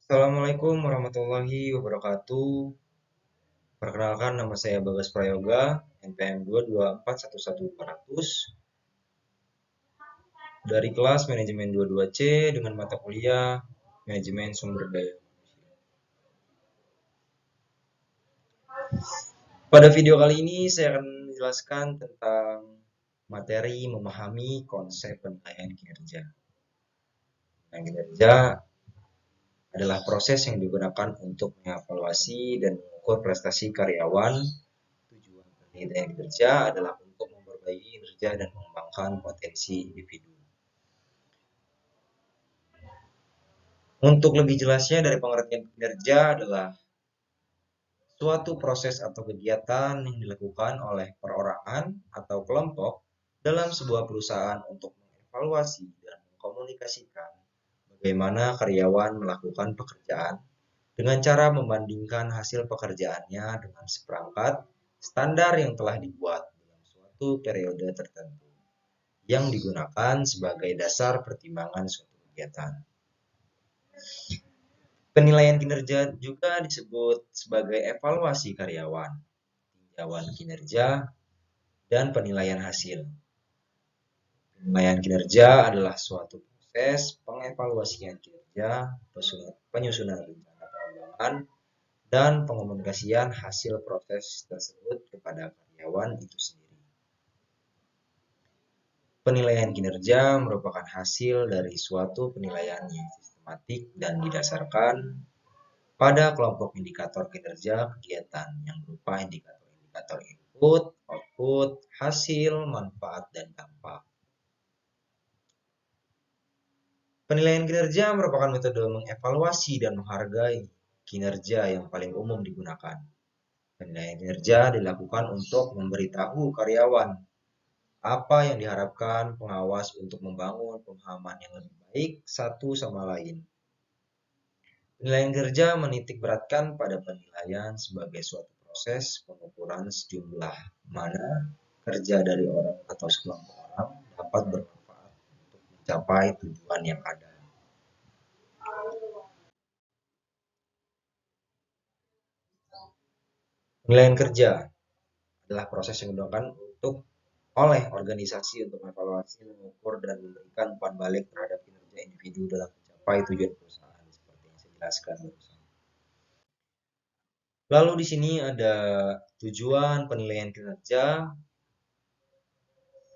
Assalamualaikum warahmatullahi wabarakatuh. Perkenalkan, nama saya Bagas Prayoga, NPM 2241100 dari kelas Manajemen 22C dengan mata kuliah Manajemen Sumber Daya. Pada video kali ini saya akan menjelaskan tentang materi memahami konsep penilaian kinerja. Penilaian kinerja adalah proses yang digunakan untuk mengevaluasi dan mengukur prestasi karyawan. Tujuan penilaian kinerja adalah untuk memperbaiki kinerja dan mengembangkan potensi individu. Untuk lebih jelasnya, dari pengertian kinerja adalah suatu proses atau kegiatan yang dilakukan oleh perorangan atau kelompok dalam sebuah perusahaan untuk mengevaluasi dan mengkomunikasikan bagaimana karyawan melakukan pekerjaan dengan cara membandingkan hasil pekerjaannya dengan seperangkat standar yang telah dibuat dalam suatu periode tertentu yang digunakan sebagai dasar pertimbangan suatu kegiatan. Penilaian kinerja juga disebut sebagai evaluasi karyawan, tinjauan kinerja, dan penilaian hasil. Penilaian kinerja adalah suatu proses pengevaluasian kinerja, penyusunan rencana pengembangan, dan pengomunikasian hasil proses tersebut kepada karyawan itu sendiri. Penilaian kinerja merupakan hasil dari suatu penilaian yang sistematik dan didasarkan pada kelompok indikator kinerja kegiatan yang berupa indikator-indikator input, output, hasil, manfaat, dan dampak. Penilaian kinerja merupakan metode mengevaluasi dan menghargai kinerja yang paling umum digunakan. Penilaian kinerja dilakukan untuk memberitahu karyawan apa yang diharapkan pengawas untuk membangun pemahaman yang lebih baik satu sama lain. Penilaian kinerja menitik beratkan pada penilaian sebagai suatu proses pengukuran sejumlah mana kerja dari orang atau sekelompok orang dapat bermanfaat untuk mencapai tujuan yang ada. Penilaian kerja adalah proses yang digunakan oleh organisasi untuk mengevaluasi, mengukur, dan memberikan umpan balik terhadap kinerja individu dalam mencapai tujuan perusahaan seperti yang saya jelaskan barusan. Lalu di sini ada tujuan penilaian kinerja.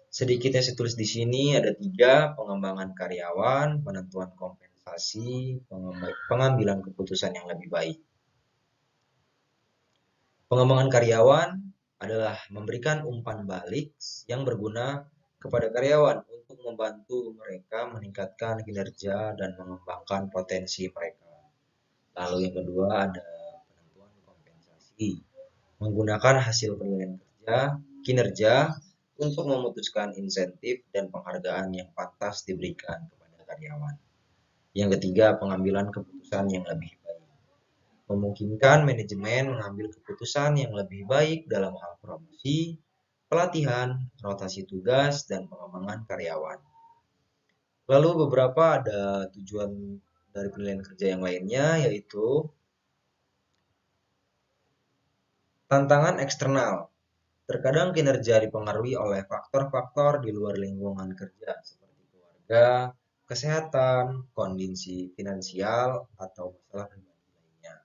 Sedikitnya saya tulis di sini ada 3: pengembangan karyawan, penentuan kompensasi, pengambilan keputusan yang lebih baik. Pengembangan karyawan adalah memberikan umpan balik yang berguna kepada karyawan untuk membantu mereka meningkatkan kinerja dan mengembangkan potensi mereka. Lalu yang kedua ada penentuan kompensasi, menggunakan hasil penilaian kinerja untuk memutuskan insentif dan penghargaan yang pantas diberikan kepada karyawan. Yang ketiga, pengambilan keputusan yang lebih baik, memungkinkan manajemen mengambil keputusan yang lebih baik dalam hal promosi, pelatihan, rotasi tugas, dan pengembangan karyawan. Lalu beberapa ada tujuan dari penilaian kerja yang lainnya, yaitu tantangan eksternal. Terkadang kinerja dipengaruhi oleh faktor-faktor di luar lingkungan kerja seperti keluarga, kesehatan, kondisi finansial, atau masalah pribadi lainnya.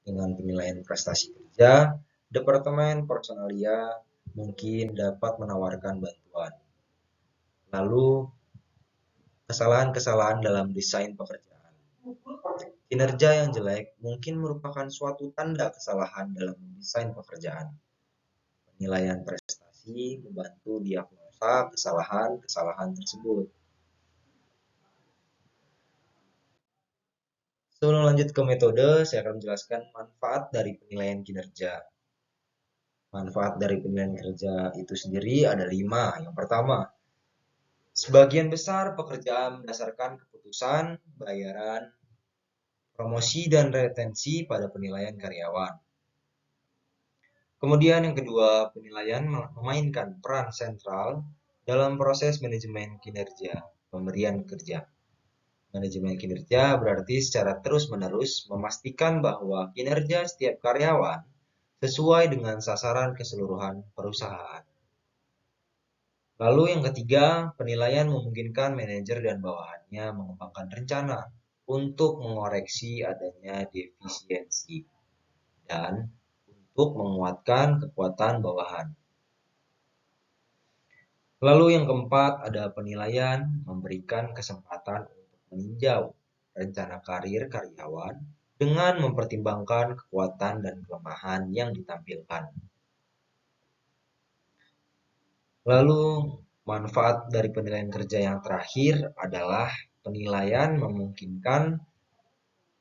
Dengan penilaian prestasi kerja, Departemen Personalia mungkin dapat menawarkan bantuan. Lalu, kesalahan-kesalahan dalam desain pekerjaan. Kinerja yang jelek mungkin merupakan suatu tanda kesalahan dalam desain pekerjaan. Penilaian prestasi membantu diagnosa kesalahan-kesalahan tersebut. Sebelum lanjut ke metode, saya akan menjelaskan manfaat dari penilaian kinerja. Manfaat dari penilaian kinerja itu sendiri ada 5. Yang pertama, sebagian besar pekerjaan berdasarkan keputusan, bayaran, promosi, dan retensi pada penilaian karyawan. Kemudian yang kedua, penilaian memainkan peran sentral dalam proses manajemen kinerja pemberian kerja. Manajemen kinerja berarti secara terus-menerus memastikan bahwa kinerja setiap karyawan sesuai dengan sasaran keseluruhan perusahaan. Lalu yang ketiga, penilaian memungkinkan manajer dan bawahannya mengembangkan rencana untuk mengoreksi adanya defisiensi dan untuk menguatkan kekuatan bawahan. Lalu yang keempat, ada penilaian memberikan kesempatan untuk meninjau rencana karir karyawan dengan mempertimbangkan kekuatan dan kelemahan yang ditampilkan. Lalu, manfaat dari penilaian kerja yang terakhir adalah penilaian memungkinkan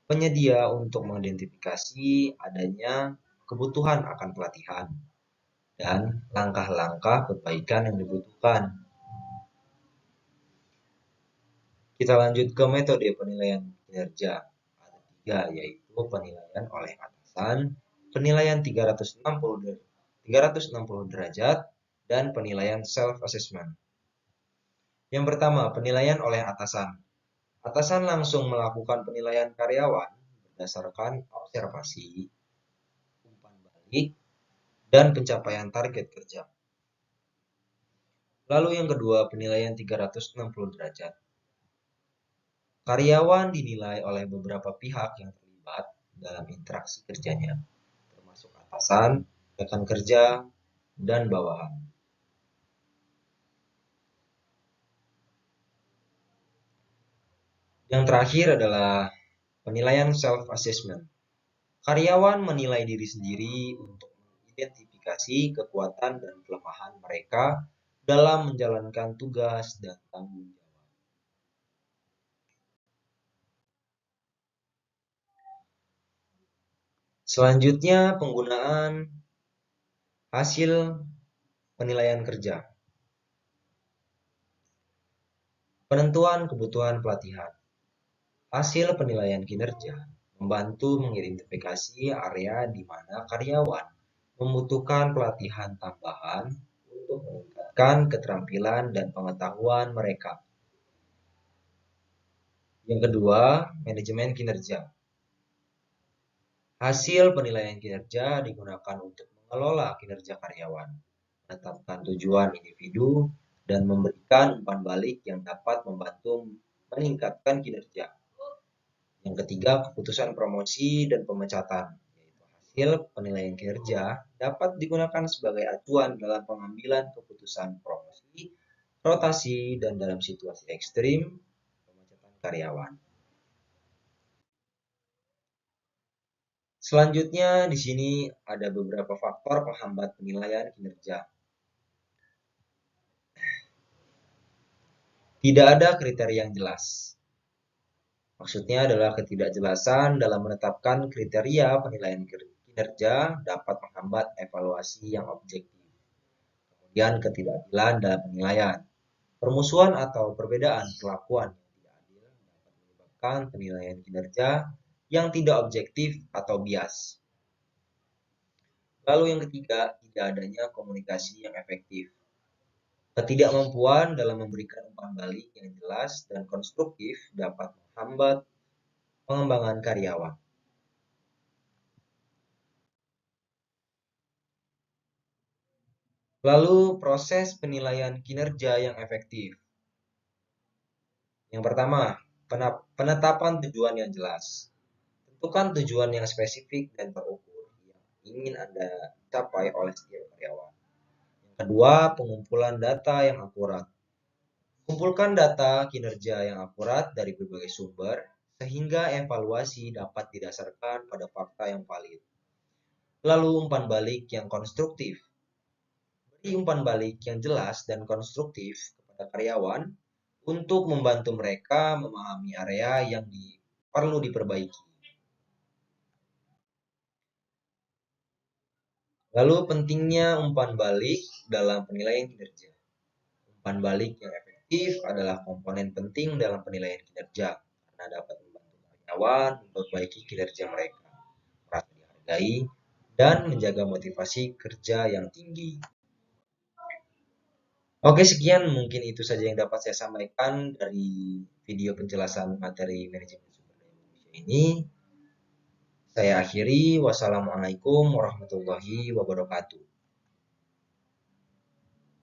penyedia untuk mengidentifikasi adanya kebutuhan akan pelatihan dan langkah-langkah perbaikan yang dibutuhkan. Kita lanjut ke metode penilaian kinerja. Ada tiga, yaitu penilaian oleh atasan, penilaian 360 derajat, dan penilaian self-assessment. Yang pertama, penilaian oleh atasan. Atasan langsung melakukan penilaian karyawan berdasarkan observasi, umpan balik, dan pencapaian target kerja. Lalu yang kedua, penilaian 360 derajat. Karyawan dinilai oleh beberapa pihak yang terlibat dalam interaksi kerjanya, termasuk atasan, rekan kerja, dan bawahan. Yang terakhir adalah penilaian self-assessment. Karyawan menilai diri sendiri untuk mengidentifikasi kekuatan dan kelemahan mereka dalam menjalankan tugas dan tanggung jawab. Selanjutnya, penggunaan hasil penilaian kerja. Penentuan kebutuhan pelatihan. Hasil penilaian kinerja membantu mengidentifikasi area di mana karyawan membutuhkan pelatihan tambahan untuk meningkatkan keterampilan dan pengetahuan mereka. Yang kedua, manajemen kinerja. Hasil penilaian kinerja digunakan untuk mengelola kinerja karyawan, menetapkan tujuan individu, dan memberikan umpan balik yang dapat membantu meningkatkan kinerja. Yang ketiga, keputusan promosi dan pemecatan, yaitu hasil penilaian kinerja dapat digunakan sebagai acuan dalam pengambilan keputusan promosi, rotasi, dan dalam situasi ekstrim, pemecatan karyawan. Selanjutnya, di sini ada beberapa faktor penghambat penilaian kinerja. Tidak ada kriteria yang jelas. Maksudnya adalah ketidakjelasan dalam menetapkan kriteria penilaian kinerja dapat menghambat evaluasi yang objektif. Kemudian ketidakadilan dalam penilaian. Permusuhan atau perbedaan perlakuan yang tidak adil dapat menyebabkan penilaian kinerja yang tidak objektif atau bias. Lalu yang ketiga, tidak adanya komunikasi yang efektif. Ketidakmampuan dalam memberikan umpan balik yang jelas dan konstruktif dapat menghambat pengembangan karyawan. Lalu proses penilaian kinerja yang efektif. Yang pertama, penetapan tujuan yang jelas. Tentukan tujuan yang spesifik dan terukur yang ingin Anda capai oleh setiap karyawan. Yang kedua, pengumpulan data yang akurat. Kumpulkan data kinerja yang akurat dari berbagai sumber sehingga evaluasi dapat didasarkan pada fakta yang valid. Lalu umpan balik yang konstruktif. Beri umpan balik yang jelas dan konstruktif kepada karyawan untuk membantu mereka memahami area yang perlu diperbaiki. Lalu pentingnya umpan balik dalam penilaian kinerja. Umpan balik yang efektif adalah komponen penting dalam penilaian kinerja karena dapat membantu karyawan memperbaiki kinerja mereka, merasa dihargai, dan menjaga motivasi kerja yang tinggi. Oke, sekian mungkin itu saja yang dapat saya sampaikan dari video penjelasan materi manajemen sumber daya manusia ini. Saya akhiri. Wassalamualaikum warahmatullahi wabarakatuh.